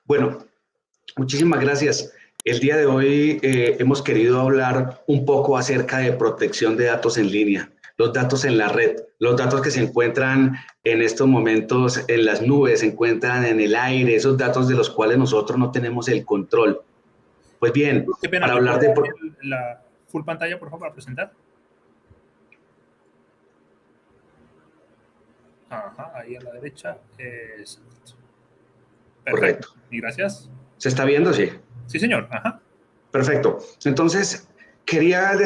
Bueno, muchísimas gracias. El día de hoy hemos querido hablar un poco acerca de protección de datos en línea, los datos en la red, los datos que se encuentran en estos momentos en las nubes, se encuentran en el aire, esos datos de los cuales nosotros no tenemos el control. Pues bien, Qué pena, para ¿me hablar puede de... dar la full pantalla, por favor, para presentar? Ajá, ahí a la derecha. Exacto. Perfecto. Correcto. Y gracias. ¿Se está viendo? Sí. Sí, señor. Ajá. Perfecto. Entonces, quiero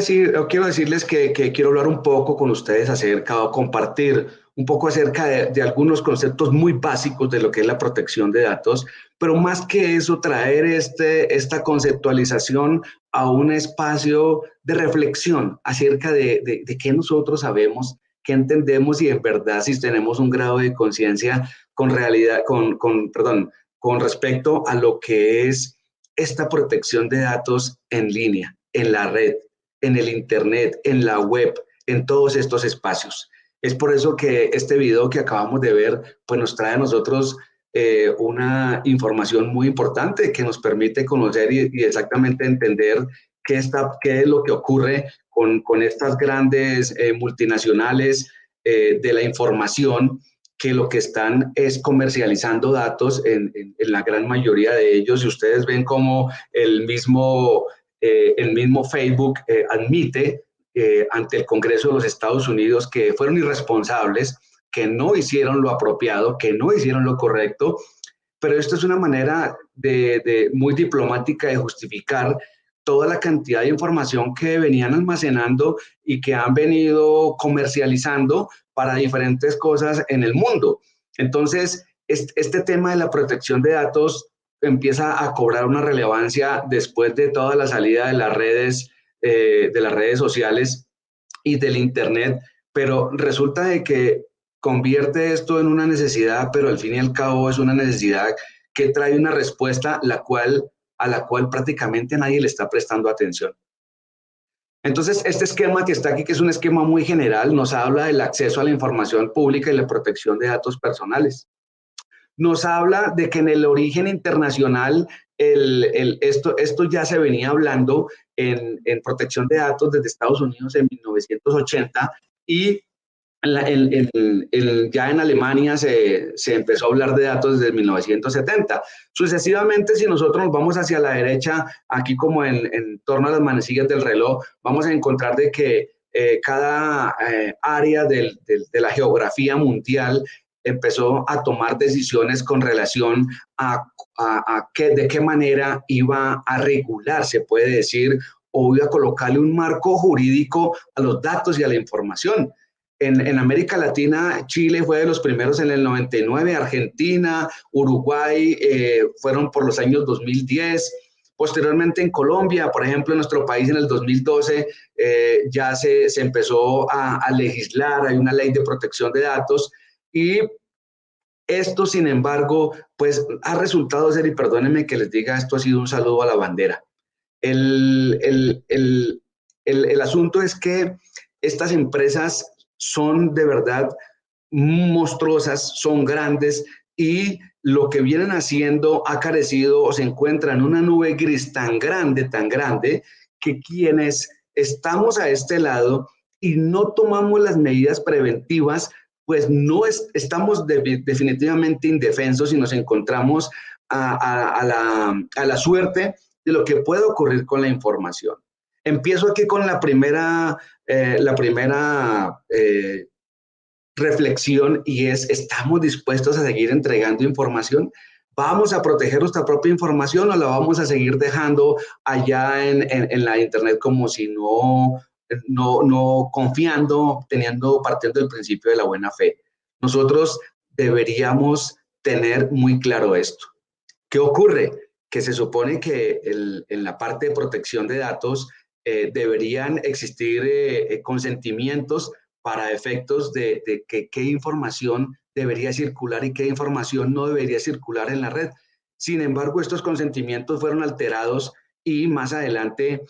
decirles que quiero hablar un poco con ustedes acerca o compartir un poco acerca de algunos conceptos muy básicos de lo que es la protección de datos, pero más que eso, traer esta conceptualización a un espacio de reflexión acerca de qué nosotros sabemos, qué entendemos y en verdad si tenemos un grado de conciencia con realidad, con respecto a lo que es esta protección de datos en línea, en la red, en el Internet, en la web, en todos estos espacios. Es por eso que este video que acabamos de ver, pues nos trae a nosotros una información muy importante que nos permite conocer y exactamente entender qué es lo que ocurre con estas grandes multinacionales de la información que lo que están es comercializando datos en la gran mayoría de ellos. Y ustedes ven como el mismo Facebook admite ante el Congreso de los Estados Unidos que fueron irresponsables, que no hicieron lo apropiado, que no hicieron lo correcto, pero esto es una manera muy diplomática de justificar toda la cantidad de información que venían almacenando y que han venido comercializando para diferentes cosas en el mundo. Entonces, este tema de la protección de datos empieza a cobrar una relevancia después de toda la salida de las redes sociales y del Internet, pero resulta de que convierte esto en una necesidad, pero al fin y al cabo es una necesidad que trae una respuesta a la cual prácticamente nadie le está prestando atención. Entonces, este esquema que está aquí, que es un esquema muy general, nos habla del acceso a la información pública y la protección de datos personales. Nos habla de que en el origen internacional esto ya se venía hablando en protección de datos desde Estados Unidos en 1980 y ya en Alemania se empezó a hablar de datos desde 1970. Sucesivamente, si nosotros nos vamos hacia la derecha, aquí como en torno a las manecillas del reloj, vamos a encontrar de que cada área de la geografía mundial empezó a tomar decisiones con relación de qué manera iba a regular, se puede decir, o iba a colocarle un marco jurídico a los datos y a la información. En América Latina, Chile fue de los primeros en el 99, Argentina, Uruguay fueron por los años 2010. Posteriormente en Colombia, por ejemplo, en nuestro país en el 2012 ya se empezó a legislar, hay una ley de protección de datos y esto, sin embargo, pues ha resultado ser, y perdónenme que les diga, esto ha sido un saludo a la bandera. El, el, el, el asunto es que estas empresas son de verdad monstruosas, son grandes y lo que vienen haciendo ha carecido o se encuentra en una nube gris tan grande, que quienes estamos a este lado y no tomamos las medidas preventivas, pues estamos definitivamente indefensos y nos encontramos a la suerte de lo que puede ocurrir con la información. Empiezo aquí con la primera reflexión y ¿estamos dispuestos a seguir entregando información? ¿Vamos a proteger nuestra propia información o la vamos a seguir dejando allá en la Internet como si no confiando, partiendo del principio de la buena fe? Nosotros deberíamos tener muy claro esto. ¿Qué ocurre? Que se supone que en la parte de protección de datos deberían existir consentimientos para efectos de qué información debería circular y qué información no debería circular en la red. Sin embargo, estos consentimientos fueron alterados y más adelante,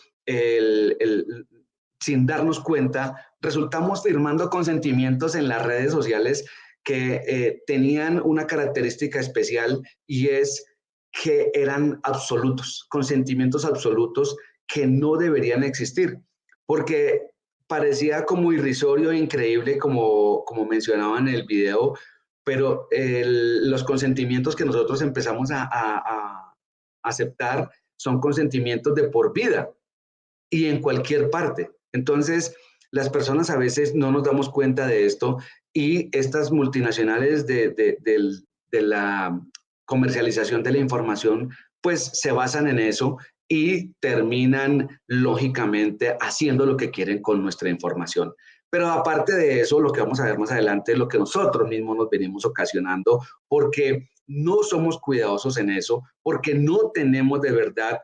sin darnos cuenta, resultamos firmando consentimientos en las redes sociales que tenían una característica especial y es que eran absolutos, consentimientos absolutos que no deberían existir, porque parecía como irrisorio e increíble, como mencionaba en el video, pero los consentimientos que nosotros empezamos a aceptar son consentimientos de por vida y en cualquier parte. Entonces, las personas a veces no nos damos cuenta de esto y estas multinacionales de la comercialización de la información, pues se basan en eso y terminan lógicamente haciendo lo que quieren con nuestra información. Pero aparte de eso, lo que vamos a ver más adelante es lo que nosotros mismos nos venimos ocasionando porque no somos cuidadosos en eso, porque no tenemos de verdad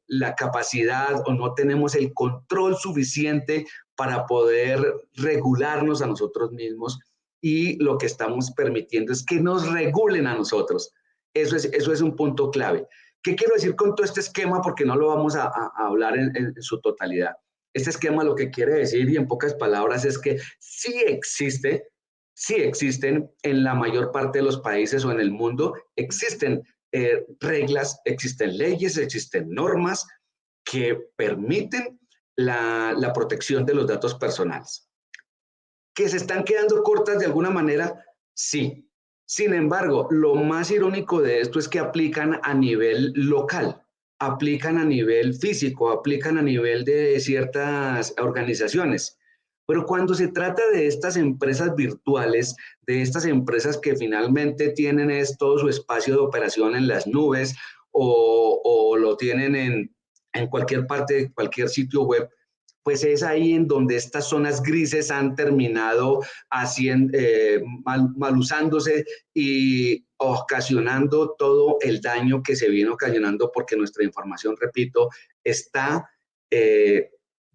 la capacidad o no tenemos el control suficiente para poder regularnos a nosotros mismos y lo que estamos permitiendo es que nos regulen a nosotros. Eso es un punto clave. ¿Qué quiero decir con todo este esquema? Porque no lo vamos a hablar en su totalidad. Este esquema lo que quiere decir, y en pocas palabras, es que sí existen en la mayor parte de los países o en el mundo, existen reglas, existen leyes, existen normas que permiten la protección de los datos personales. ¿Que se están quedando cortas de alguna manera? Sí. Sin embargo, lo más irónico de esto es que aplican a nivel local, aplican a nivel físico, aplican a nivel de ciertas organizaciones. Pero cuando se trata de estas empresas virtuales, de estas empresas que finalmente tienen todo su espacio de operación en las nubes o lo tienen en cualquier parte, cualquier sitio web, pues es ahí en donde estas zonas grises han terminado mal usándose y ocasionando todo el daño que se viene ocasionando porque nuestra información, repito, está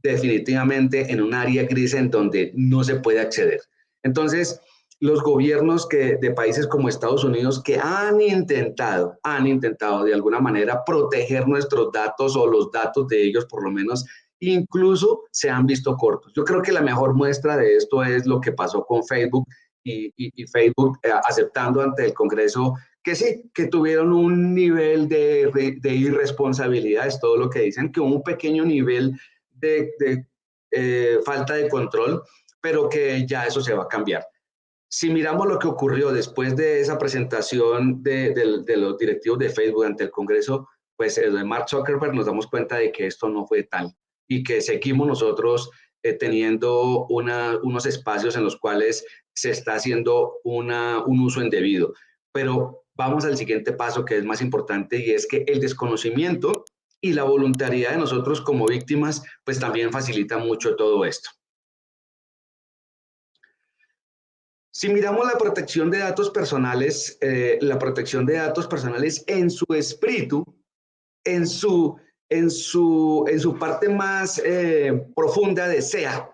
definitivamente en un área gris en donde no se puede acceder. Entonces, los gobiernos de países como Estados Unidos que han intentado de alguna manera proteger nuestros datos o los datos de ellos por lo menos, incluso se han visto cortos. Yo creo que la mejor muestra de esto es lo que pasó con Facebook y Facebook aceptando ante el Congreso que sí, que tuvieron un nivel de irresponsabilidad, es todo lo que dicen, que un pequeño nivel de falta de control, pero que ya eso se va a cambiar. Si miramos lo que ocurrió después de esa presentación de los directivos de Facebook ante el Congreso, pues de Mark Zuckerberg, nos damos cuenta de que esto no fue tal y que seguimos nosotros teniendo unos espacios en los cuales se está haciendo un uso indebido. Pero vamos al siguiente paso que es más importante y es que el desconocimiento y la voluntariedad de nosotros como víctimas, pues también facilita mucho todo esto. Si miramos la protección de datos personales, en su espíritu, en su parte más profunda desea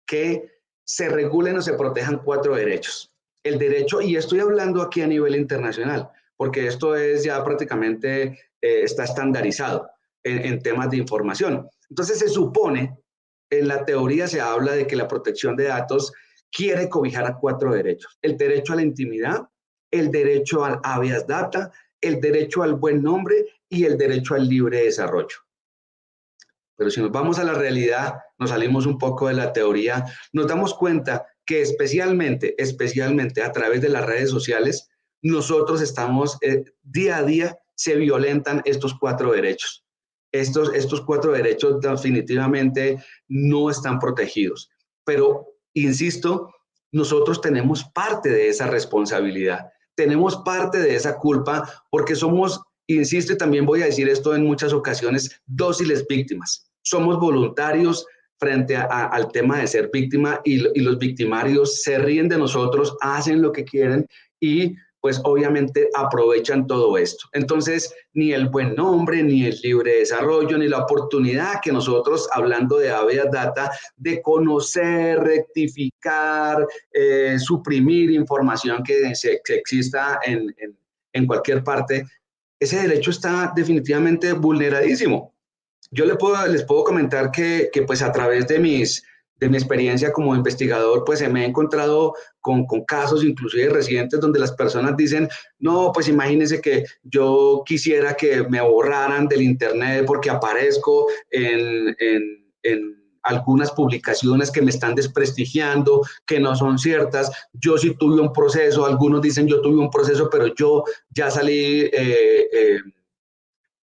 que se regulen o se protejan 4 derechos. El derecho, y estoy hablando aquí a nivel internacional, porque esto es ya prácticamente está estandarizado en temas de información. Entonces se supone, en la teoría se habla de que la protección de datos quiere cobijar a 4 derechos. El derecho a la intimidad, el derecho al habeas data, el derecho al buen nombre y el derecho al libre desarrollo. Pero si nos vamos a la realidad, nos salimos un poco de la teoría, nos damos cuenta que especialmente a través de las redes sociales, nosotros estamos día a día se violentan estos 4 derechos. Estos 4 derechos definitivamente no están protegidos. Pero, insisto, nosotros tenemos parte de esa responsabilidad, tenemos parte de esa culpa porque somos, insisto y también voy a decir esto en muchas ocasiones, dóciles víctimas. Somos voluntarios frente al tema de ser víctima y los victimarios se ríen de nosotros, hacen lo que quieren y pues obviamente aprovechan todo esto. Entonces, ni el buen nombre, ni el libre desarrollo, ni la oportunidad que nosotros, hablando de habeas data, de conocer, rectificar, suprimir información que exista en cualquier parte, ese derecho está definitivamente vulneradísimo. Yo les puedo comentar que pues a través de de mi experiencia como investigador, pues me he encontrado con casos inclusive recientes donde las personas dicen, no, pues imagínense que yo quisiera que me borraran del internet porque aparezco en algunas publicaciones que me están desprestigiando, que no son ciertas. Yo sí tuve un proceso, algunos dicen yo tuve un proceso, pero yo ya salí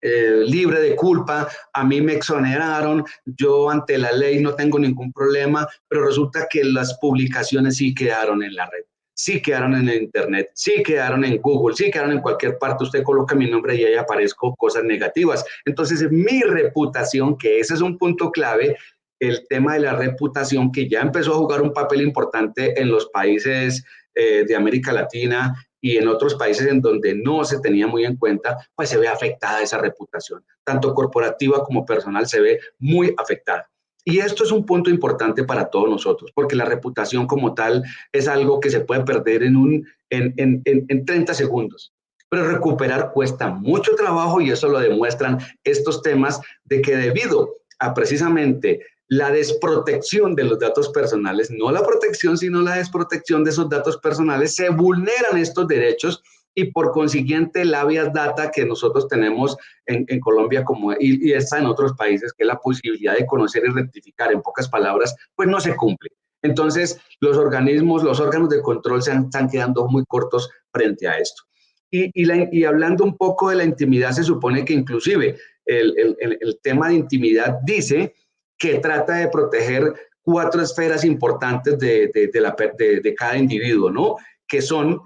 libre de culpa, a mí me exoneraron, yo ante la ley no tengo ningún problema, pero resulta que las publicaciones sí quedaron en la red, sí quedaron en el internet, sí quedaron en Google, sí quedaron en cualquier parte, usted coloca mi nombre y ahí aparezco cosas negativas. Entonces, mi reputación, que ese es un punto clave, el tema de la reputación que ya empezó a jugar un papel importante en los países de América Latina y en otros países en donde no se tenía muy en cuenta, pues se ve afectada esa reputación, tanto corporativa como personal se ve muy afectada. Y esto es un punto importante para todos nosotros, porque la reputación como tal es algo que se puede perder en 30 segundos. Pero recuperar cuesta mucho trabajo y eso lo demuestran estos temas de que debido a precisamente la desprotección de los datos personales, no la protección, sino la desprotección de esos datos personales, se vulneran estos derechos y por consiguiente la vía data que nosotros tenemos en Colombia como, y está en otros países, que es la posibilidad de conocer y rectificar, en pocas palabras, pues no se cumple. Entonces, los órganos de control están quedando muy cortos frente a esto. Y hablando un poco de la intimidad, se supone que inclusive el tema de intimidad dice que trata de proteger 4 esferas importantes de cada individuo, ¿no? Que son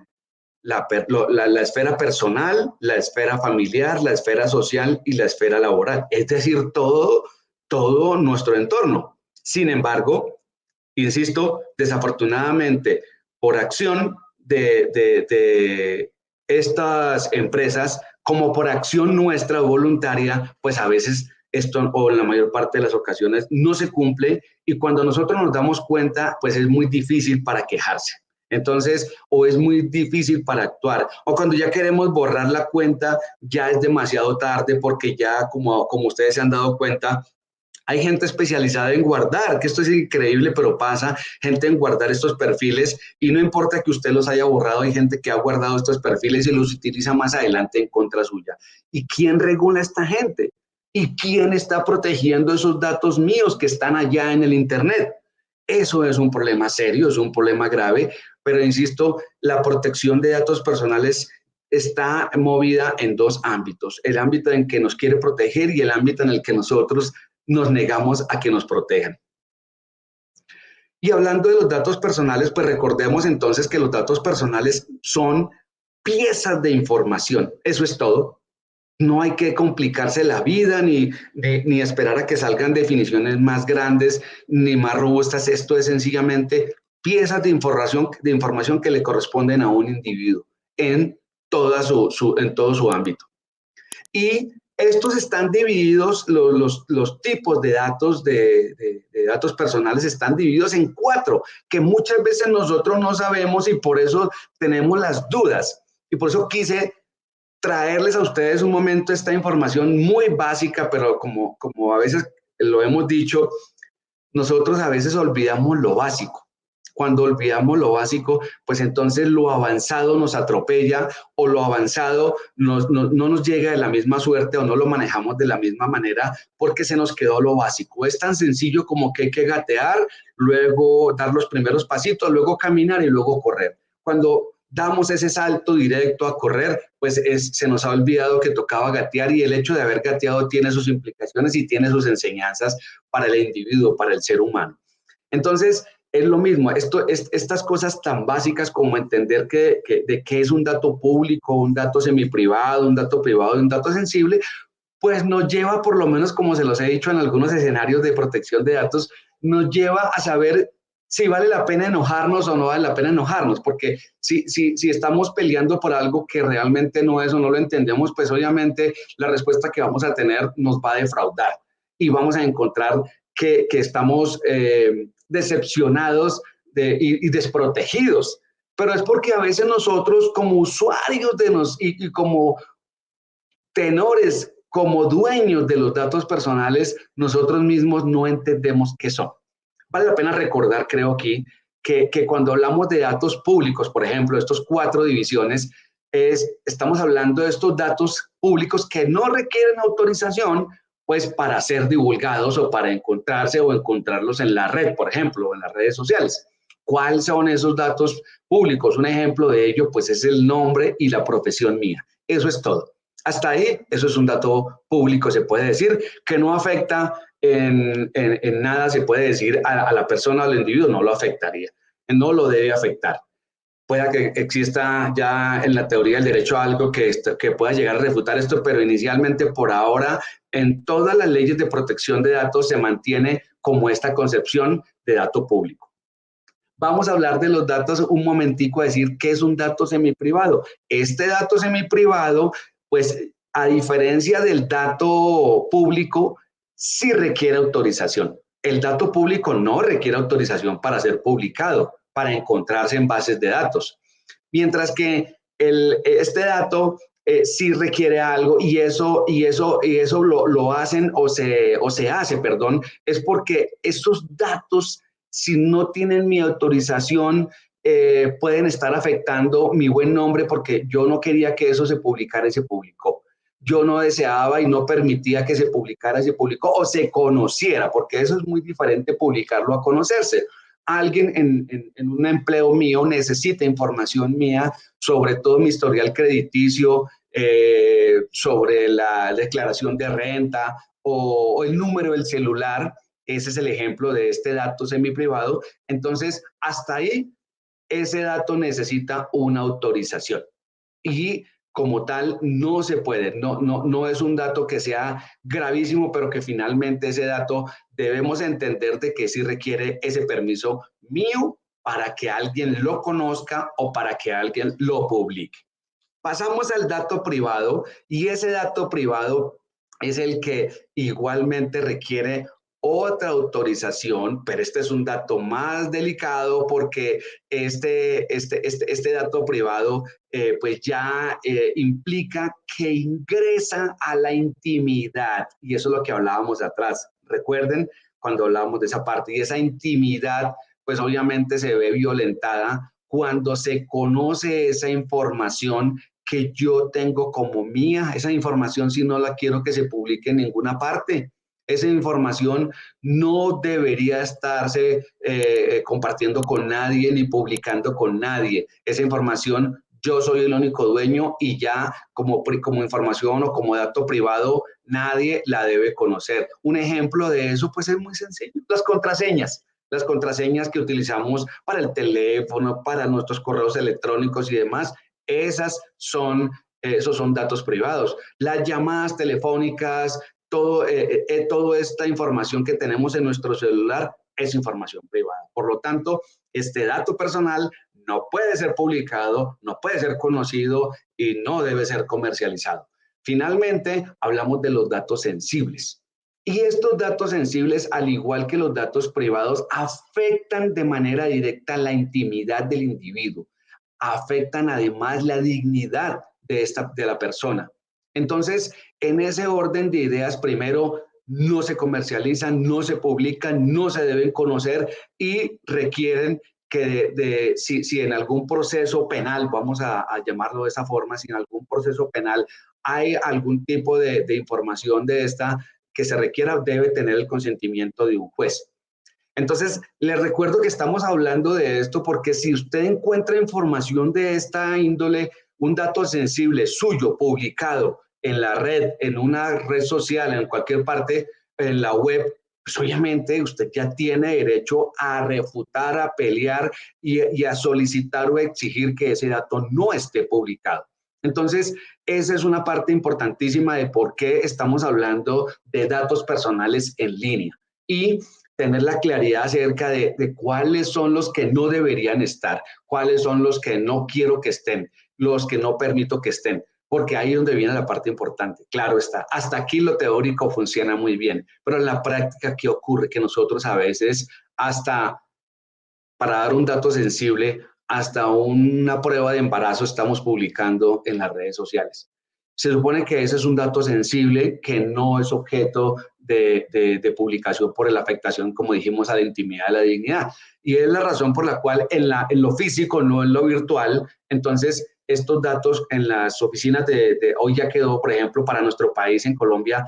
la esfera personal, la esfera familiar, la esfera social y la esfera laboral, es decir, todo nuestro entorno. Sin embargo, insisto, desafortunadamente, por acción de estas empresas, como por acción nuestra voluntaria, pues a veces esto, o en la mayor parte de las ocasiones, no se cumple y cuando nosotros nos damos cuenta, pues es muy difícil para quejarse. Entonces, o es muy difícil para actuar, o cuando ya queremos borrar la cuenta, ya es demasiado tarde porque ya, como ustedes se han dado cuenta, hay gente especializada en guardar, que esto es increíble, pero pasa, gente en guardar estos perfiles y no importa que usted los haya borrado, hay gente que ha guardado estos perfiles y los utiliza más adelante en contra suya. ¿Y quién regula a esta gente? ¿Y quién está protegiendo esos datos míos que están allá en el Internet? Eso es un problema serio, es un problema grave, pero insisto, la protección de datos personales está movida en 2 ámbitos, el ámbito en que nos quiere proteger y el ámbito en el que nosotros nos negamos a que nos protejan. Y hablando de los datos personales, pues recordemos entonces que los datos personales son piezas de información, eso es todo. No hay que complicarse la vida ni esperar a que salgan definiciones más grandes ni más robustas. Esto es sencillamente piezas de información que le corresponden a un individuo en todo su ámbito. Y estos están divididos, los tipos de datos, de datos personales están divididos en 4, que muchas veces nosotros no sabemos y por eso tenemos las dudas. Y por eso quise traerles a ustedes un momento esta información muy básica, pero como a veces lo hemos dicho, nosotros a veces olvidamos lo básico. Cuando olvidamos lo básico, pues entonces lo avanzado nos atropella o lo avanzado no nos llega de la misma suerte o no lo manejamos de la misma manera porque se nos quedó lo básico. Es tan sencillo como que hay que gatear, luego dar los primeros pasitos, luego caminar y luego correr. Cuando damos ese salto directo a correr, pues se nos ha olvidado que tocaba gatear y el hecho de haber gateado tiene sus implicaciones y tiene sus enseñanzas para el individuo, para el ser humano. Entonces, es lo mismo, estas cosas tan básicas como entender de qué es un dato público, un dato semiprivado, un dato privado y un dato sensible, pues nos lleva, por lo menos como se los he dicho en algunos escenarios de protección de datos, nos lleva a saber si vale la pena enojarnos o no vale la pena enojarnos, porque si estamos peleando por algo que realmente no es o no lo entendemos, pues obviamente la respuesta que vamos a tener nos va a defraudar y vamos a encontrar que estamos decepcionados y desprotegidos. Pero es porque a veces nosotros como usuarios y como tenores, como dueños de los datos personales, nosotros mismos no entendemos qué son. Vale la pena recordar, creo aquí, que cuando hablamos de datos públicos, por ejemplo, estos 4 divisiones, estamos hablando de estos datos públicos que no requieren autorización, pues para ser divulgados o para encontrarse o encontrarlos en la red, por ejemplo, en las redes sociales. ¿Cuáles son esos datos públicos? Un ejemplo de ello, pues es el nombre y la profesión mía. Eso es todo. Hasta ahí, eso es un dato público, se puede decir, que no afecta en nada, se puede decir a la persona o al individuo, no lo afectaría, no lo debe afectar. Pueda que exista ya en la teoría del derecho algo que pueda llegar a refutar esto, pero inicialmente por ahora en todas las leyes de protección de datos se mantiene como esta concepción de dato público. Vamos a hablar de los datos un momentico, a decir qué es un dato semiprivado. Este dato semiprivado, pues a diferencia del dato público, sí requiere autorización. El dato público no requiere autorización para ser publicado, para encontrarse en bases de datos. Mientras que este dato sí requiere algo y eso lo hacen o se hace, perdón, es porque estos datos, si no tienen mi autorización, pueden estar afectando mi buen nombre porque yo no quería que eso se publicara y se publicó. Yo no deseaba y no permitía que se publicara y se publicó o se conociera, porque eso es muy diferente publicarlo a conocerse. Alguien en un empleo mío necesita información mía sobre todo mi historial crediticio, sobre la declaración de renta o el número del celular. Ese es el ejemplo de este dato semiprivado. Entonces, hasta ahí, ese dato necesita una autorización. Y como tal, no se puede, no es un dato que sea gravísimo, pero que finalmente ese dato debemos entender de que sí requiere ese permiso mío para que alguien lo conozca o para que alguien lo publique. Pasamos al dato privado y ese dato privado es el que igualmente requiere otra autorización, pero este es un dato más delicado porque este dato privado pues ya implica que ingresa a la intimidad y eso es lo que hablábamos atrás. Recuerden cuando hablábamos de esa parte y esa intimidad pues obviamente se ve violentada cuando se conoce esa información que yo tengo como mía. Esa información, si no la quiero que se publique en ninguna parte, esa información no debería estarse compartiendo con nadie ni publicando con nadie. Esa información yo soy el único dueño y ya como información o como dato privado nadie la debe conocer. Un ejemplo de eso pues es muy sencillo, las contraseñas que utilizamos para el teléfono, para nuestros correos electrónicos y demás, esos son datos privados. Las llamadas telefónicas, toda esta información que tenemos en nuestro celular es información privada. Por lo tanto, este dato personal no puede ser publicado, no puede ser conocido y no debe ser comercializado. Finalmente, hablamos de los datos sensibles. Y estos datos sensibles, al igual que los datos privados, afectan de manera directa la intimidad del individuo, afectan además la dignidad de la persona. Entonces, en ese orden de ideas, primero, no se comercializan, no se publican, no se deben conocer y requieren que si en algún proceso penal, vamos a llamarlo de esa forma, si en algún proceso penal hay algún tipo de información de esta que se requiera, debe tener el consentimiento de un juez. Entonces, les recuerdo que estamos hablando de esto porque si usted encuentra información de esta índole, un dato sensible suyo publicado en la red, en una red social, en cualquier parte, en la web, pues obviamente usted ya tiene derecho a refutar, a pelear y a solicitar o exigir que ese dato no esté publicado. Entonces, esa es una parte importantísima de por qué estamos hablando de datos personales en línea. Y tener la claridad acerca de cuáles son los que no deberían estar, cuáles son los que no quiero que estén, los que no permito que estén, porque ahí es donde viene la parte importante. Claro está, hasta aquí lo teórico funciona muy bien, pero en la práctica, ¿qué ocurre? Que nosotros a veces, hasta para dar un dato sensible, hasta una prueba de embarazo estamos publicando en las redes sociales. Se supone que ese es un dato sensible que no es objeto de publicación por la afectación, como dijimos, a la intimidad, a la dignidad. Y es la razón por la cual en lo físico, no en lo virtual, entonces estos datos en las oficinas hoy ya quedó, por ejemplo, para nuestro país en Colombia,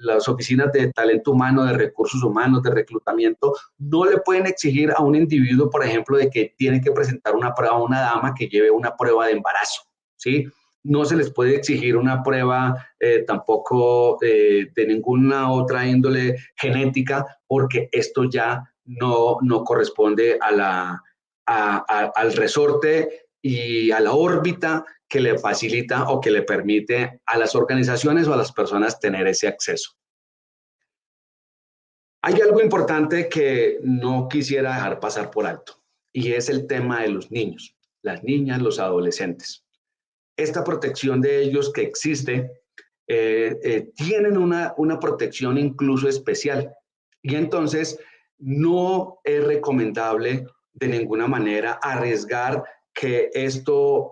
las oficinas de talento humano, de recursos humanos, de reclutamiento, no le pueden exigir a un individuo, por ejemplo, de que tiene que presentar una prueba a una dama que lleve una prueba de embarazo, ¿sí? No se les puede exigir una prueba tampoco de ninguna otra índole genética, porque esto ya no corresponde al resorte y a la órbita que le facilita o que le permite a las organizaciones o a las personas tener ese acceso. Hay algo importante que no quisiera dejar pasar por alto, y es el tema de los niños, las niñas, los adolescentes. Esta protección de ellos que existe, tienen una protección incluso especial. Y entonces no es recomendable de ninguna manera arriesgar que esto,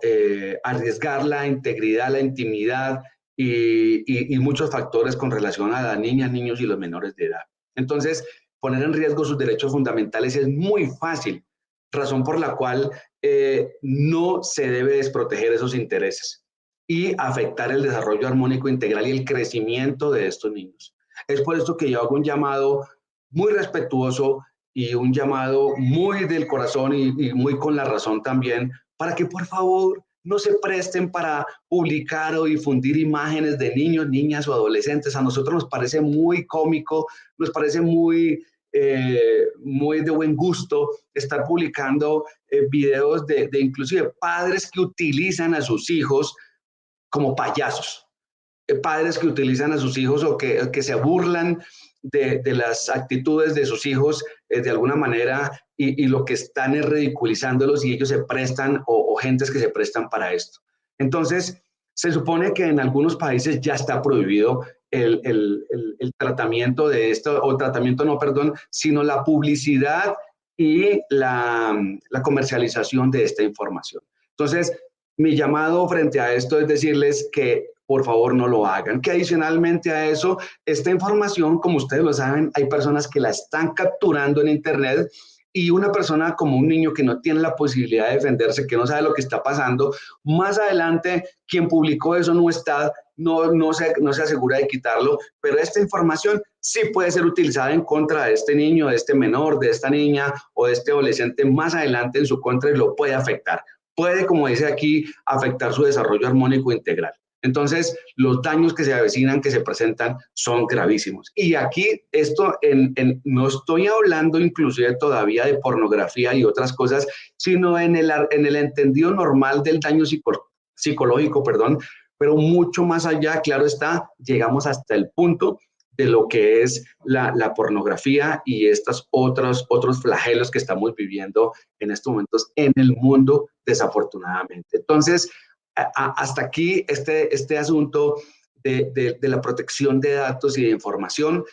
arriesgar la integridad, la intimidad y muchos factores con relación a las niñas, niños y los menores de edad. Entonces, poner en riesgo sus derechos fundamentales es muy fácil, razón por la cual no se debe desproteger esos intereses y afectar el desarrollo armónico integral y el crecimiento de estos niños. Es por esto que yo hago un llamado muy respetuoso y un llamado muy del corazón y muy con la razón también, para que por favor no se presten para publicar o difundir imágenes de niños, niñas o adolescentes. A nosotros nos parece muy cómico, nos parece muy de buen gusto estar publicando videos de inclusive padres que utilizan a sus hijos como payasos, padres que utilizan a sus hijos o que se burlan de las actitudes de sus hijos de alguna manera y lo que están es ridiculizándolos y ellos se prestan o gentes que se prestan para esto. Entonces, se supone que en algunos países ya está prohibido el tratamiento de esto, o tratamiento no, perdón, sino la publicidad y la comercialización de esta información. Entonces, mi llamado frente a esto es decirles que por favor no lo hagan, que adicionalmente a eso, esta información, como ustedes lo saben, hay personas que la están capturando en internet y una persona como un niño que no tiene la posibilidad de defenderse, que no sabe lo que está pasando, más adelante quien publicó eso no se asegura de quitarlo, pero esta información sí puede ser utilizada en contra de este niño, de este menor, de esta niña o de este adolescente más adelante en su contra y lo puede afectar. Puede, como dice aquí, afectar su desarrollo armónico integral. Entonces, los daños que se avecinan, que se presentan, son gravísimos. Y aquí, no estoy hablando inclusive todavía de pornografía y otras cosas, sino en el entendido normal del daño psicológico, perdón, pero mucho más allá, claro está, llegamos hasta el punto de lo que es la pornografía y estos otros flagelos que estamos viviendo en estos momentos en el mundo, desafortunadamente. Entonces, hasta aquí este asunto de la protección de datos y de información,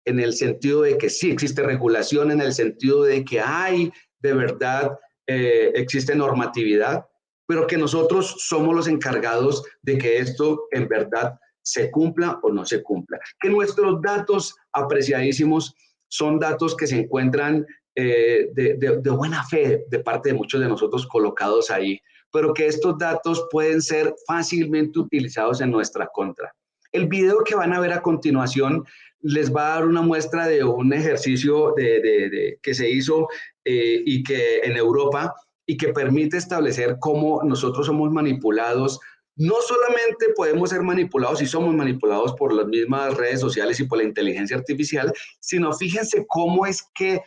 en el sentido de que sí existe regulación, en el sentido de que hay de verdad, existe normatividad, pero que nosotros somos los encargados de que esto en verdad se cumpla o no se cumpla. Que nuestros datos apreciadísimos son datos que se encuentran de buena fe de parte de muchos de nosotros colocados ahí, pero que estos datos pueden ser fácilmente utilizados en nuestra contra. El video que van a ver a continuación les va a dar una muestra de un ejercicio que se hizo y que en Europa y que permite establecer cómo nosotros somos manipulados. No solamente podemos ser manipulados y somos manipulados por las mismas redes sociales y por la inteligencia artificial, sino fíjense cómo es que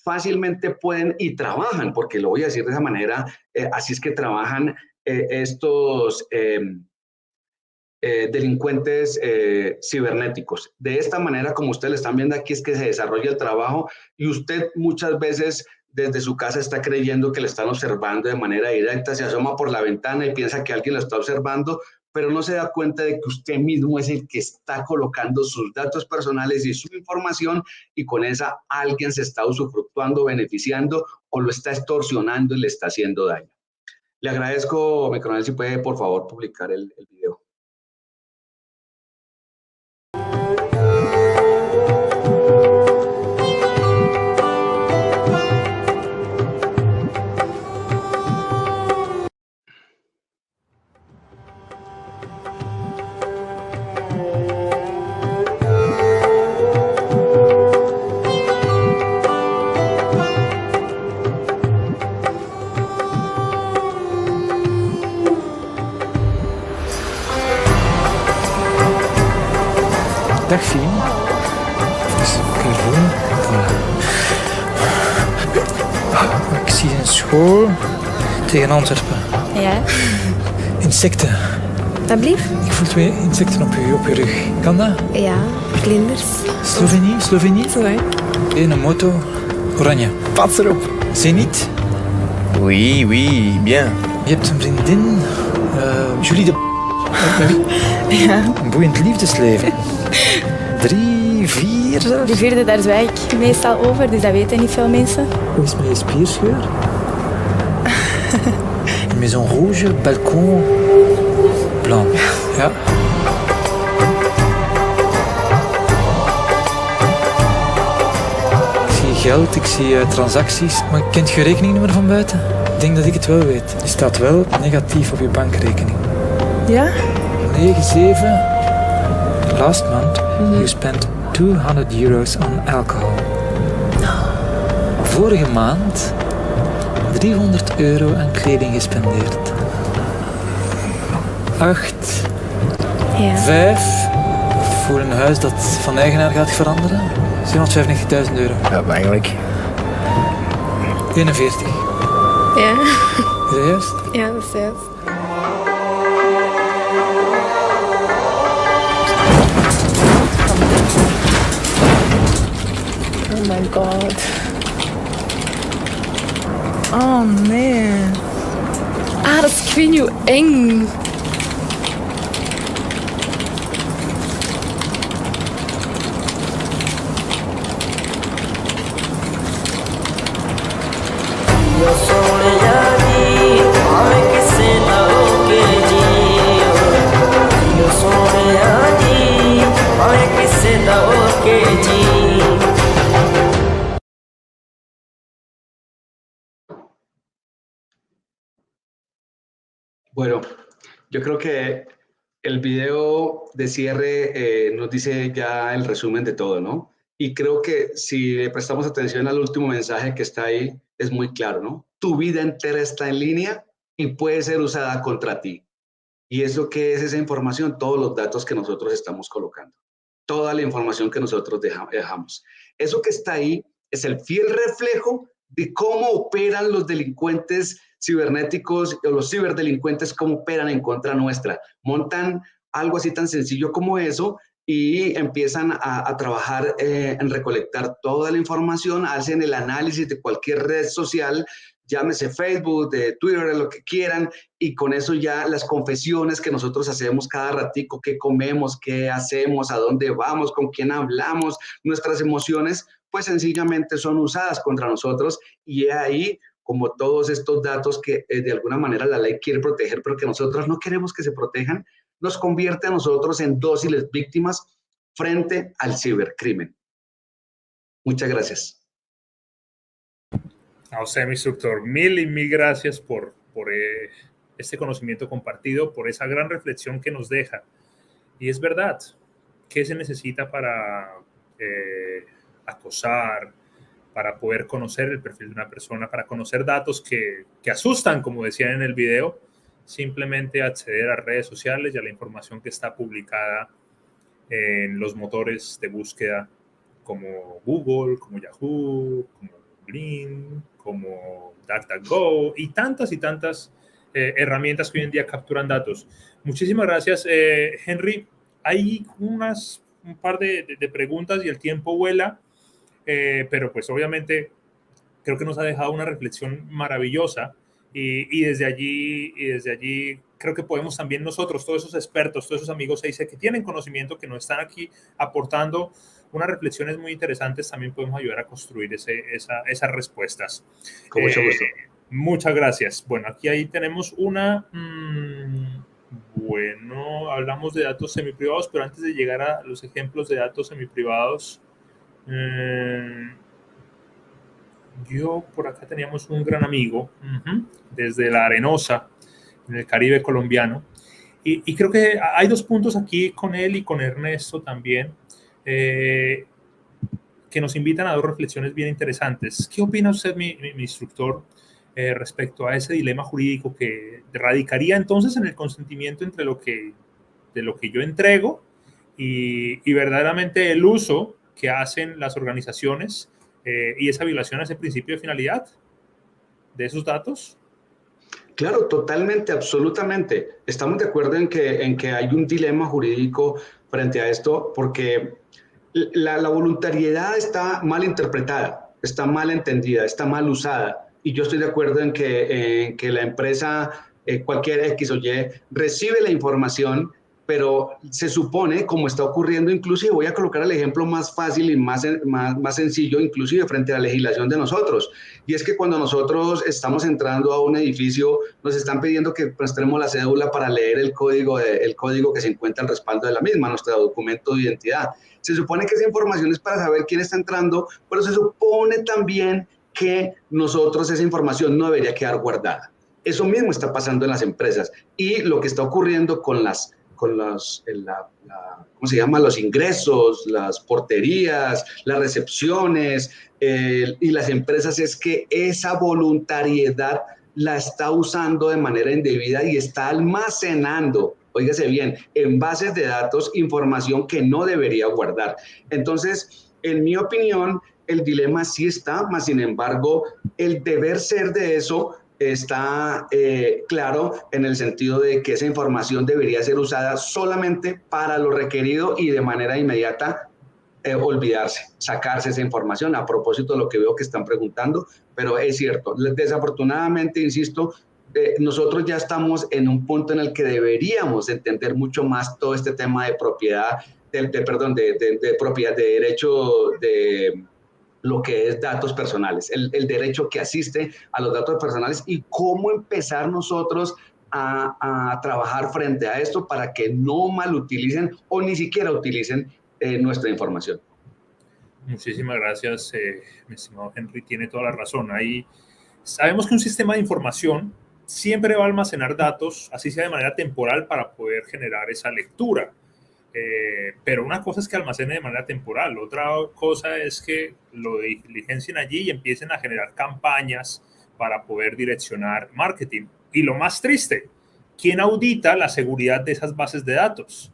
fácilmente pueden y trabajan, porque lo voy a decir de esa manera, así es que trabajan estos delincuentes cibernéticos. De esta manera, como ustedes están viendo aquí, es que se desarrolla el trabajo y usted muchas veces desde su casa está creyendo que le están observando de manera directa, se asoma por la ventana y piensa que alguien lo está observando, pero no se da cuenta de que usted mismo es el que está colocando sus datos personales y su información y con esa alguien se está usufructuando, beneficiando o lo está extorsionando y le está haciendo daño. Le agradezco, mi coronel, si puede por favor publicar el video. Dag Fien. Dus, Caroline. Voilà. Ik zie een school tegen Antwerpen. Ja, Insecten. alsjeblieft. Ik voel 2 insecten op je rug. Kan dat? Ja, vlinders. Slovenie? Zo, hè. Een moto. Oranje. Pas erop. Zenit. Oui, oui, bien. Je hebt een vriendin. Julie de... Met wie? Ja. Een boeiend liefdesleven. 3, 4 zelfs. De 4e, daar zwijg ik meestal over, dus dat weten niet veel mensen. Hoe is het met je spierscheur? Maison rouge, balcon blanc. Ja. Ik zie geld, ik zie transacties. Maar kent je rekeningnummer van buiten? Ik denk dat ik het wel weet. Die staat wel negatief op je bankrekening. Ja? 97. Last month, you spent €200 on alcohol. Vorige maand €300 aan kleding gespendeerd. 8. Ja. 5. Voor een huis dat van eigenaar gaat veranderen. €795.000. Ja, eigenlijk. 41. Ja. Is dat juist? Ja, dat is juist. Oh my god. Oh nee. Ah, dat is, ik weet niet hoe eng. Bueno, yo creo que el video de cierre nos dice ya el resumen de todo, ¿no? Y creo que si le prestamos atención al último mensaje que está ahí, es muy claro, ¿no? Tu vida entera está en línea y puede ser usada contra ti. ¿Y eso qué es esa información? Todos los datos que nosotros estamos colocando. Toda la información que nosotros dejamos. Eso que está ahí es el fiel reflejo de cómo operan los delincuentes cibernéticos o los ciberdelincuentes, cómo operan en contra nuestra. Montan algo así tan sencillo como eso y empiezan a trabajar en recolectar toda la información, hacen el análisis de cualquier red social, llámese Facebook, de Twitter, lo que quieran, y con eso ya las confesiones que nosotros hacemos cada ratico, qué comemos, qué hacemos, a dónde vamos, con quién hablamos, nuestras emociones, pues sencillamente son usadas contra nosotros, y ahí como todos estos datos que de alguna manera la ley quiere proteger, pero que nosotros no queremos que se protejan, nos convierte a nosotros en dóciles víctimas frente al cibercrimen. Muchas gracias. A usted, mi instructor, mil y mil gracias por este conocimiento compartido, por esa gran reflexión que nos deja. Y es verdad, ¿qué se necesita para acosar, para poder conocer el perfil de una persona, para conocer datos que asustan, como decían en el video? Simplemente acceder a redes sociales y a la información que está publicada en los motores de búsqueda como Google, como Yahoo, como Bing, como DuckDuckGo y tantas herramientas que hoy en día capturan datos. Muchísimas gracias, Henry. Hay un par de preguntas y el tiempo vuela, pero pues obviamente creo que nos ha dejado una reflexión maravillosa y desde allí creo que podemos también nosotros, todos esos expertos, todos esos amigos 6C que tienen conocimiento, que nos están aquí aportando unas reflexiones muy interesantes, también podemos ayudar a construir esas respuestas. Con mucho gusto. Muchas gracias. Bueno, aquí ahí tenemos una... bueno, hablamos de datos semiprivados, pero antes de llegar a los ejemplos de datos semiprivados, yo por acá teníamos un gran amigo desde La Arenosa, en el Caribe colombiano, y creo que hay dos puntos aquí con él y con Ernesto también, que nos invitan a dos reflexiones bien interesantes. ¿Qué opina usted, mi instructor, respecto a ese dilema jurídico que radicaría entonces en el consentimiento entre de lo que yo entrego y verdaderamente el uso que hacen las organizaciones y esa violación a ese principio de finalidad de esos datos. Claro, totalmente, absolutamente. Estamos de acuerdo en que hay un dilema jurídico frente a esto, porque la voluntariedad está mal interpretada, está mal entendida, está mal usada. Y yo estoy de acuerdo en que la empresa, cualquier X o Y, recibe la información, pero se supone, como está ocurriendo, inclusive voy a colocar el ejemplo más fácil y más sencillo, inclusive frente a la legislación de nosotros. Y es que cuando nosotros estamos entrando a un edificio, nos están pidiendo que mostremos la cédula para leer el código que se encuentra al respaldo de la misma, nuestro documento de identidad. Se supone que esa información es para saber quién está entrando, pero se supone también que nosotros esa información no debería quedar guardada. Eso mismo está pasando en las empresas y lo que está ocurriendo con los ingresos, las porterías, las recepciones y las empresas es que esa voluntariedad la está usando de manera indebida y está almacenando, óigase bien, en bases de datos información que no debería guardar. Entonces, en mi opinión, el dilema sí está, mas sin embargo, el deber ser de eso está claro en el sentido de que esa información debería ser usada solamente para lo requerido y de manera inmediata olvidarse, sacarse esa información a propósito de lo que veo que están preguntando, pero es cierto, desafortunadamente, insisto, nosotros ya estamos en un punto en el que deberíamos entender mucho más todo este tema de propiedad, de propiedad, de derecho de lo que es datos personales, el derecho que asiste a los datos personales y cómo empezar nosotros a trabajar frente a esto para que no malutilicen o ni siquiera utilicen nuestra información. Muchísimas gracias, mi estimado Henry, tiene toda la razón. Ahí sabemos que un sistema de información siempre va a almacenar datos, así sea de manera temporal, para poder generar esa lectura. Pero una cosa es que almacene de manera temporal, otra cosa es que lo diligencien allí y empiecen a generar campañas para poder direccionar marketing. Y lo más triste, ¿quién audita la seguridad de esas bases de datos?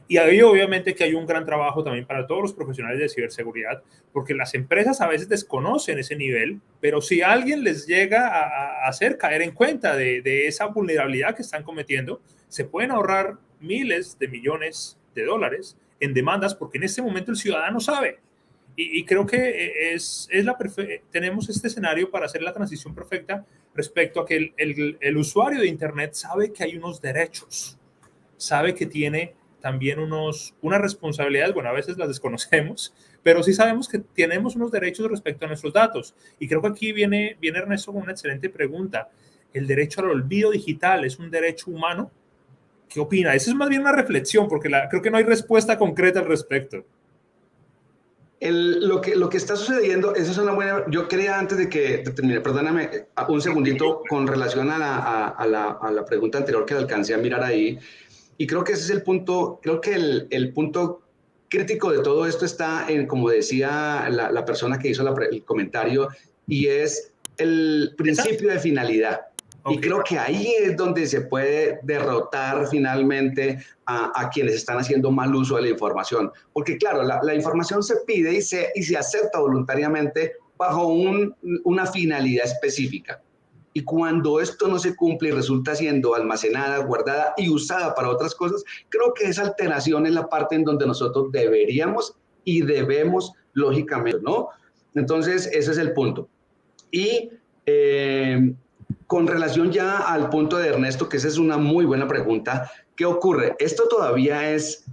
Y ahí obviamente que hay un gran trabajo también para todos los profesionales de ciberseguridad, porque las empresas a veces desconocen ese nivel, pero si alguien les llega a hacer caer en cuenta de esa vulnerabilidad que están cometiendo, se pueden ahorrar miles de millones de dólares en demandas, porque en este momento el ciudadano sabe. Y creo que tenemos este escenario para hacer la transición perfecta respecto a que el usuario de Internet sabe que hay unos derechos, sabe que tiene también unas responsabilidades, bueno, a veces las desconocemos, pero sí sabemos que tenemos unos derechos respecto a nuestros datos. Y creo que aquí viene Ernesto con una excelente pregunta. ¿El derecho al olvido digital es un derecho humano? ¿Qué opina? Esa es más bien una reflexión, porque creo que no hay respuesta concreta al respecto. Lo que está sucediendo, esa es una buena. Yo quería, antes de que termine, perdóname un segundito, con relación a la pregunta anterior que alcancé a mirar ahí, y creo que ese es el punto, creo que el punto crítico de todo esto está en, como decía la persona que hizo el comentario, y es el principio de finalidad. Okay. Y creo que ahí es donde se puede derrotar finalmente a quienes están haciendo mal uso de la información. Porque claro, la información se pide y se acepta voluntariamente bajo una finalidad específica. Y cuando esto no se cumple y resulta siendo almacenada, guardada y usada para otras cosas, creo que esa alteración es la parte en donde nosotros deberíamos y debemos, lógicamente, ¿no? Entonces, ese es el punto. Y con relación ya al punto de Ernesto, que esa es una muy buena pregunta, ¿qué ocurre? Esto todavía es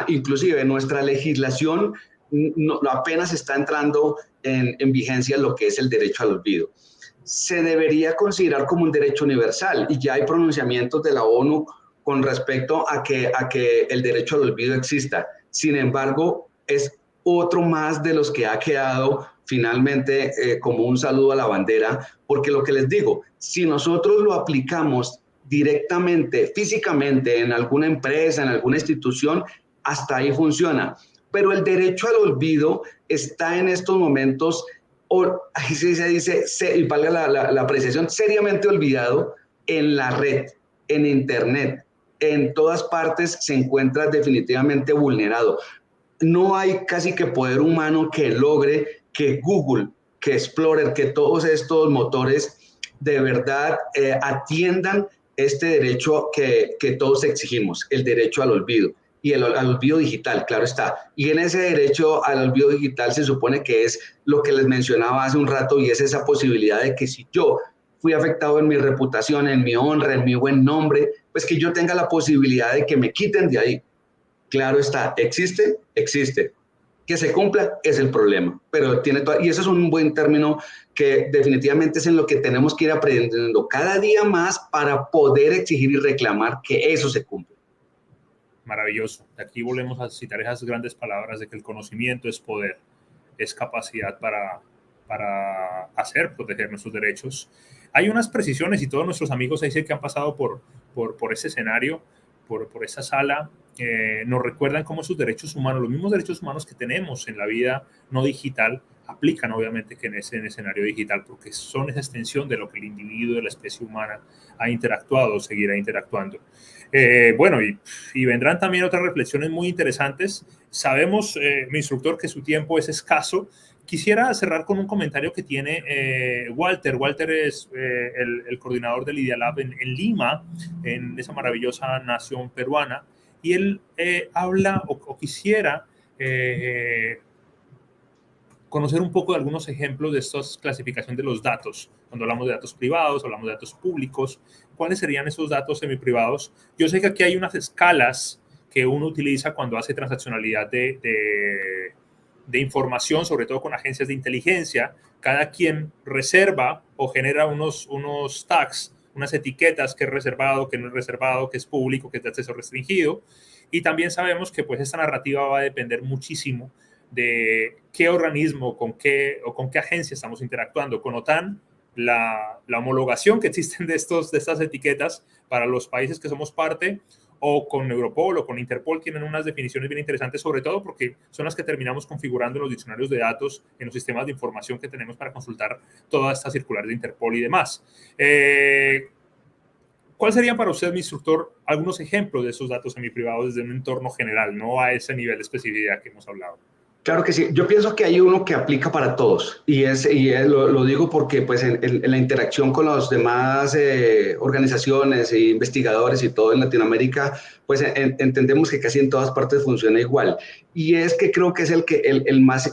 inclusive nuestra legislación apenas está entrando en vigencia lo que es el derecho al olvido. Se debería considerar como un derecho universal y ya hay pronunciamientos de la ONU con respecto a que el derecho al olvido exista. Sin embargo, es otro más de los que ha quedado finalmente como un saludo a la bandera, porque lo que les digo, si nosotros lo aplicamos directamente, físicamente, en alguna empresa, en alguna institución, hasta ahí funciona. Pero el derecho al olvido está en estos momentos, ahí se dice, y valga la apreciación, seriamente olvidado en la red, en Internet. en todas partes se encuentra definitivamente vulnerado. No hay casi que poder humano que logre que Google, que Explorer, que todos estos motores de verdad atiendan este derecho que todos exigimos, el derecho al olvido. Y al olvido digital, claro está. Y en ese derecho al olvido digital se supone que es lo que les mencionaba hace un rato, y es esa posibilidad de que si yo fui afectado en mi reputación, en mi honra, en mi buen nombre, pues que yo tenga la posibilidad de que me quiten de ahí. Claro está, existe, existe. Que se cumpla es el problema, pero tiene todo, y eso es un buen término que definitivamente es en lo que tenemos que ir aprendiendo cada día más para poder exigir y reclamar que eso se cumpla. Maravilloso. Aquí volvemos a citar esas grandes palabras de que el conocimiento es poder, es capacidad para hacer proteger nuestros derechos. Hay unas precisiones y todos nuestros amigos ahí que han pasado por ese escenario, por esa sala, nos recuerdan cómo sus derechos humanos, los mismos derechos humanos que tenemos en la vida no digital, aplican obviamente que en ese escenario digital, porque son esa extensión de lo que el individuo de la especie humana ha interactuado o seguirá interactuando. Bueno, y vendrán también otras reflexiones muy interesantes. Sabemos, mi instructor, que su tiempo es escaso. Quisiera cerrar con un comentario que tiene Walter. Walter es el coordinador del Idea Lab en Lima, en esa maravillosa nación peruana, y él habla o quisiera conocer un poco de algunos ejemplos de esta clasificación de los datos. Cuando hablamos de datos privados, hablamos de datos públicos, ¿cuáles serían esos datos semiprivados? Yo sé que aquí hay unas escalas que uno utiliza cuando hace transaccionalidad de información, sobre todo con agencias de inteligencia. Cada quien reserva o genera unos tags, unas etiquetas, que es reservado, que no es reservado, que es público, que es de acceso restringido. Y también sabemos que pues esta narrativa va a depender muchísimo de qué organismo, con qué agencia estamos interactuando. Con OTAN, la homologación que existen de estas etiquetas para los países que somos parte, o con Europol o con Interpol, tienen unas definiciones bien interesantes, sobre todo porque son las que terminamos configurando en los diccionarios de datos, en los sistemas de información que tenemos para consultar todas estas circulares de Interpol y demás. ¿Cuál sería para usted, mi instructor, algunos ejemplos de esos datos semiprivados desde un entorno general, no a ese nivel de especificidad que hemos hablado? Claro que sí. Yo pienso que hay uno que aplica para todos, y lo digo porque pues en la interacción con las demás organizaciones e investigadores y todo en Latinoamérica, pues entendemos que casi en todas partes funciona igual. Y es que creo que es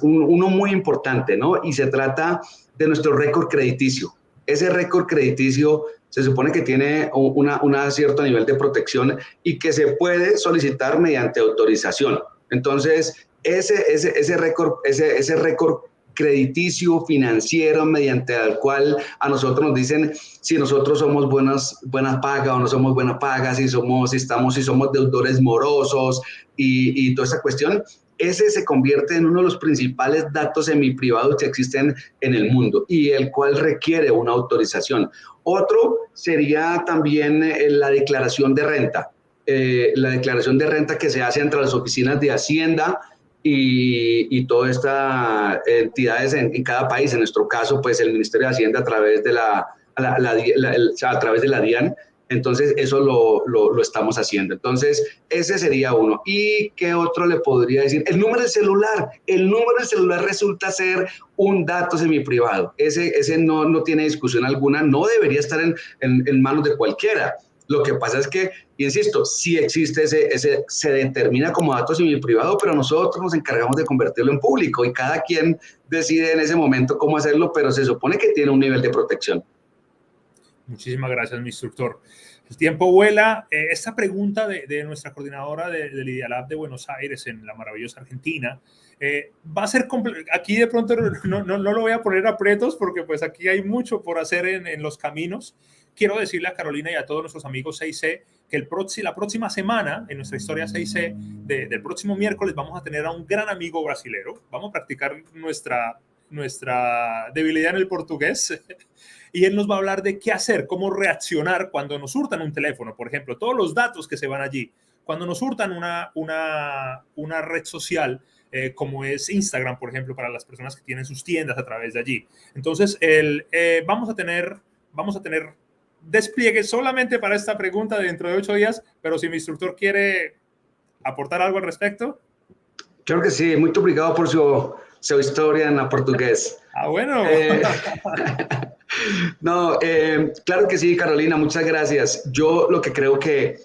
uno muy importante, ¿no? Y se trata de nuestro récord crediticio. Ese récord crediticio se supone que tiene un cierto nivel de protección y que se puede solicitar mediante autorización. Entonces, ese récord crediticio financiero mediante el cual a nosotros nos dicen si nosotros somos buena paga o no somos buena paga, si somos deudores morosos y toda esa cuestión, ese se convierte en uno de los principales datos semiprivados que existen en el mundo y el cual requiere una autorización. Otro sería también la declaración de renta. La declaración de renta que se hace entre las oficinas de Hacienda y todas estas entidades en cada país. En nuestro caso, pues el Ministerio de Hacienda a través de a través de la DIAN. Entonces, eso lo estamos haciendo. Entonces, ese sería uno. ¿Y qué otro le podría decir? El número del celular. El número del celular resulta ser un dato semiprivado. Ese no tiene discusión alguna. No debería estar en manos de cualquiera. Lo que pasa es que, insisto, sí existe se determina como dato semiprivado, pero nosotros nos encargamos de convertirlo en público y cada quien decide en ese momento cómo hacerlo, pero se supone que tiene un nivel de protección. Muchísimas gracias, mi instructor. El tiempo vuela. Esta pregunta de nuestra coordinadora del Idea Lab de Buenos Aires, en la maravillosa Argentina, va a ser aquí de pronto no lo voy a poner a aprietos porque pues aquí hay mucho por hacer en los caminos. Quiero decirle a Carolina y a todos nuestros amigos 6C que la próxima semana, en nuestra historia 6C, del próximo miércoles, vamos a tener a un gran amigo brasilero. Vamos a practicar nuestra debilidad en el portugués y él nos va a hablar de qué hacer, cómo reaccionar cuando nos hurtan un teléfono, por ejemplo, todos los datos que se van allí, cuando nos hurtan una red social, como es Instagram, por ejemplo, para las personas que tienen sus tiendas a través de allí. Entonces, vamos a tener despliegue solamente para esta pregunta dentro de 8 días, pero si mi instructor quiere aportar algo al respecto. Claro que sí, muito obrigado por su historia en portugués. Bueno. No, claro que sí, Carolina, muchas gracias. Yo lo que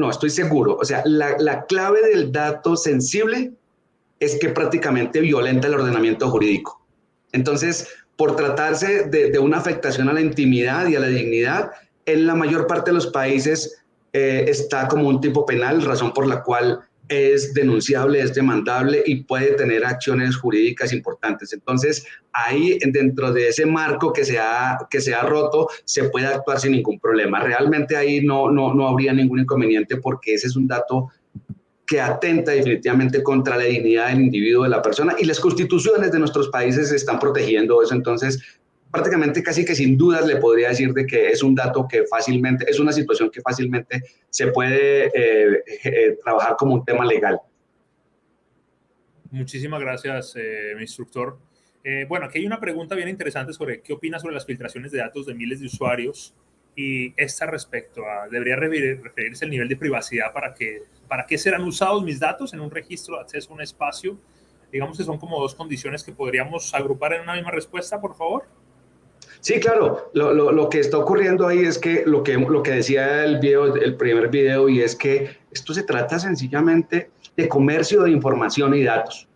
estoy seguro, o sea, la clave del dato sensible es que prácticamente violenta el ordenamiento jurídico. Entonces, por tratarse de una afectación a la intimidad y a la dignidad, en la mayor parte de los países está como un tipo penal, razón por la cual es denunciable, es demandable y puede tener acciones jurídicas importantes. Entonces, ahí dentro de ese marco que se ha roto, se puede actuar sin ningún problema. Realmente ahí no habría ningún inconveniente porque ese es un dato que atenta definitivamente contra la dignidad del individuo, de la persona, y las constituciones de nuestros países están protegiendo eso. Entonces, prácticamente casi que sin dudas le podría decir de que es un dato que fácilmente, es una situación que fácilmente se puede trabajar como un tema legal. Muchísimas gracias, mi instructor. Bueno, aquí hay una pregunta bien interesante sobre qué opina sobre las filtraciones de datos de miles de usuarios y esta respecto a, ¿debería referirse al nivel de privacidad para qué serán usados mis datos en un registro de acceso a un espacio? Digamos que son como dos condiciones que podríamos agrupar en una misma respuesta, por favor. Sí, claro. Lo que está ocurriendo ahí es que lo que decía el primer video, y es que esto se trata sencillamente de comercio de información y datos.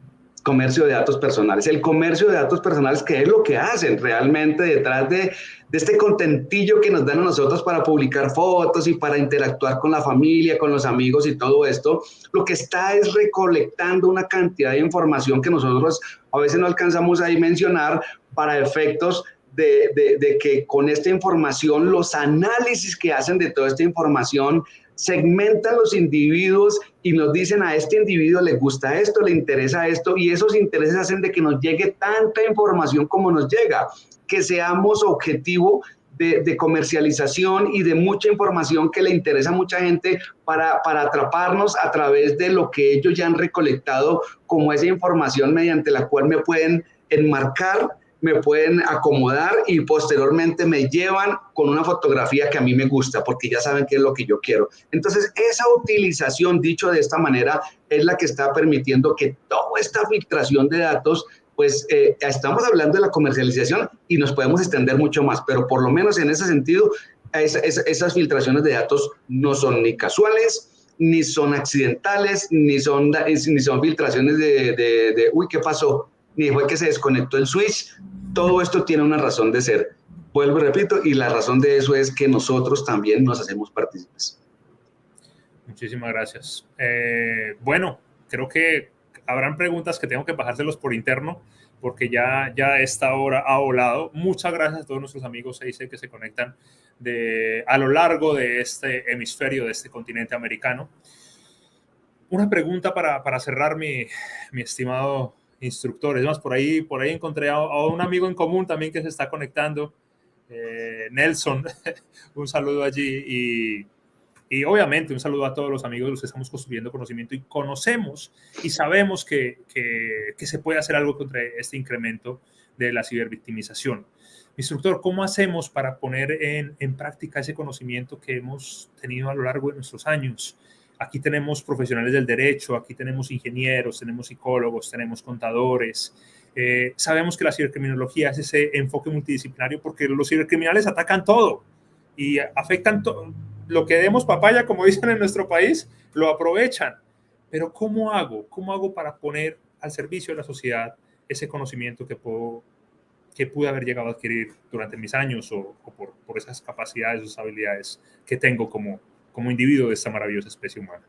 Comercio de datos personales. El comercio de datos personales, ¿qué es lo que hacen realmente detrás de este contentillo que nos dan a nosotros para publicar fotos y para interactuar con la familia, con los amigos y todo esto? Lo que está es recolectando una cantidad de información que nosotros a veces no alcanzamos a dimensionar para efectos de que con esta información, los análisis que hacen de toda esta información, segmentan los individuos y nos dicen a este individuo le gusta esto, le interesa esto, y esos intereses hacen de que nos llegue tanta información como nos llega, que seamos objetivo de comercialización y de mucha información que le interesa a mucha gente para atraparnos a través de lo que ellos ya han recolectado como esa información mediante la cual me pueden enmarcar, me pueden acomodar y posteriormente me llevan con una fotografía que a mí me gusta porque ya saben qué es lo que yo quiero. Entonces, esa utilización, dicho de esta manera, es la que está permitiendo que toda esta filtración de datos, pues estamos hablando de la comercialización y nos podemos extender mucho más, pero por lo menos en ese sentido, esas filtraciones de datos no son ni casuales, ni son accidentales, ni son filtraciones de uy, ¿qué pasó? Ni fue que se desconectó el switch. Todo esto tiene una razón de ser. Vuelvo y repito, y la razón de eso es que nosotros también nos hacemos partícipes. Muchísimas gracias. Bueno, creo que habrán preguntas que tengo que bajárselos por interno, porque ya esta hora ha volado. Muchas gracias a todos nuestros amigos CIC que se conectan a lo largo de este hemisferio, de este continente americano. Una pregunta para cerrar, mi estimado instructor. Es más, por ahí encontré a un amigo en común también que se está conectando, Nelson. Un saludo allí y obviamente un saludo a todos los amigos de los que estamos construyendo conocimiento y conocemos y sabemos que se puede hacer algo contra este incremento de la cibervictimización. Instructor, ¿cómo hacemos para poner en práctica ese conocimiento que hemos tenido a lo largo de nuestros años? Aquí tenemos profesionales del derecho, aquí tenemos ingenieros, tenemos psicólogos, tenemos contadores. Sabemos que la cibercriminología es ese enfoque multidisciplinario porque los cibercriminales atacan todo y afectan todo. Lo que demos papaya, como dicen en nuestro país, lo aprovechan. Pero ¿cómo hago? ¿Cómo hago para poner al servicio de la sociedad ese conocimiento que pude haber llegado a adquirir durante mis años o por esas capacidades, esas habilidades que tengo como individuo de esta maravillosa especie humana?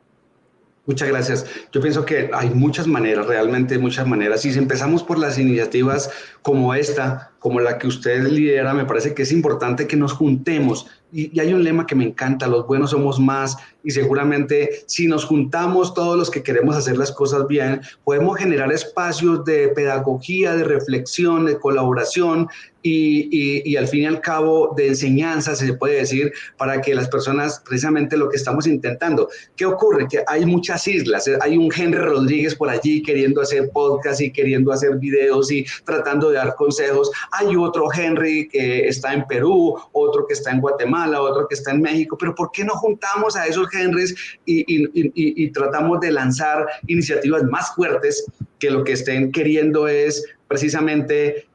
Muchas gracias. Yo pienso que hay muchas maneras, realmente muchas maneras. Y si empezamos por las iniciativas como esta, como la que usted lidera, me parece que es importante que nos juntemos. Y hay un lema que me encanta: los buenos somos más, y seguramente si nos juntamos todos los que queremos hacer las cosas bien, podemos generar espacios de pedagogía, de reflexión, de colaboración y al fin y al cabo de enseñanza, se puede decir, para que las personas, precisamente lo que estamos intentando. ¿Qué ocurre? Que hay muchas islas, hay un Henry Rodríguez por allí queriendo hacer podcast y queriendo hacer videos y tratando de dar consejos. hay otro Henry que está en Perú, otro que está en Guatemala, otro que está en México, pero ¿por qué no juntamos a esos Henrys y tratamos de lanzar iniciativas más fuertes que lo que estén queriendo es precisamente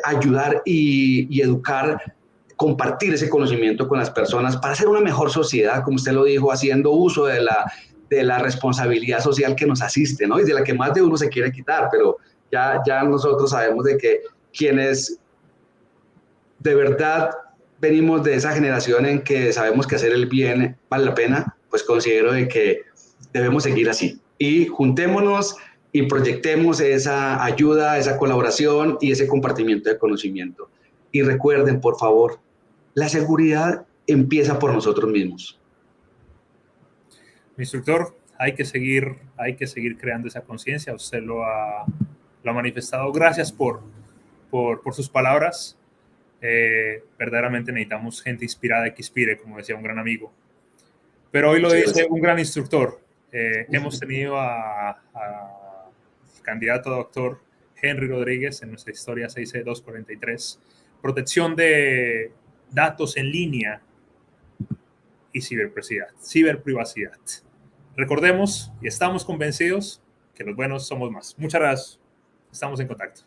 ayudar y educar, compartir ese conocimiento con las personas para hacer una mejor sociedad, como usted lo dijo, haciendo uso de la responsabilidad social que nos asiste, ¿no? Y de la que más de uno se quiere quitar, pero ya nosotros sabemos de que quienes de verdad venimos de esa generación en que sabemos que hacer el bien vale la pena, pues considero de que debemos seguir así. Y juntémonos y proyectemos esa ayuda, esa colaboración y ese compartimiento de conocimiento. Y recuerden, por favor, la seguridad empieza por nosotros mismos. Mi instructor, hay que seguir creando esa conciencia. Usted lo ha manifestado. Gracias por sus palabras. Verdaderamente necesitamos gente inspirada que inspire, como decía un gran amigo. Pero hoy lo dice un gran instructor. Hemos tenido a candidato a doctor Henry Rodríguez en nuestra historia 6C243. Protección de datos en línea y ciberprivacidad. Recordemos y estamos convencidos que los buenos somos más. Muchas gracias. Estamos en contacto.